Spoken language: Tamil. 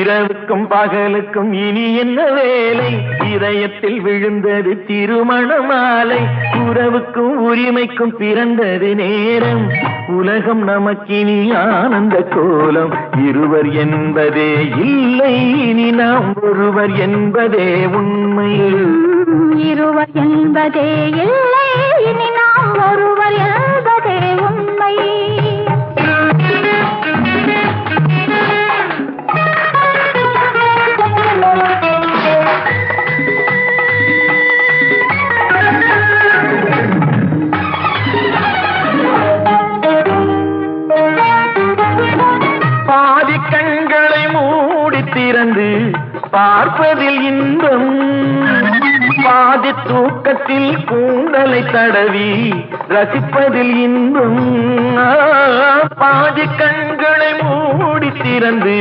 இரவுக்கும் பகலுக்கும் இனி என்ன வேலை? இதயத்தில் விழுந்தது திருமண மாலை. உறவுக்கும் உரிமைக்கும் பிறந்தது நேரம். உலகம் நமக்கினி ஆனந்த கோலம். இருவர் என்பதே இல்லை, இனி நாம் ஒருவர் என்பதே உண்மை. இருவர் என்பதே இல்லை, இனி நாம் ஒருவர் என்பதே உண்மை. பாதி கண்களை மூடி திறந்து பார்ப்பதில் இன்பம். பாதி தூக்கத்தில் கூந்தலை தடவி ரசிப்பதில் இன்பம். பாதி கண்களை மூடி திறந்து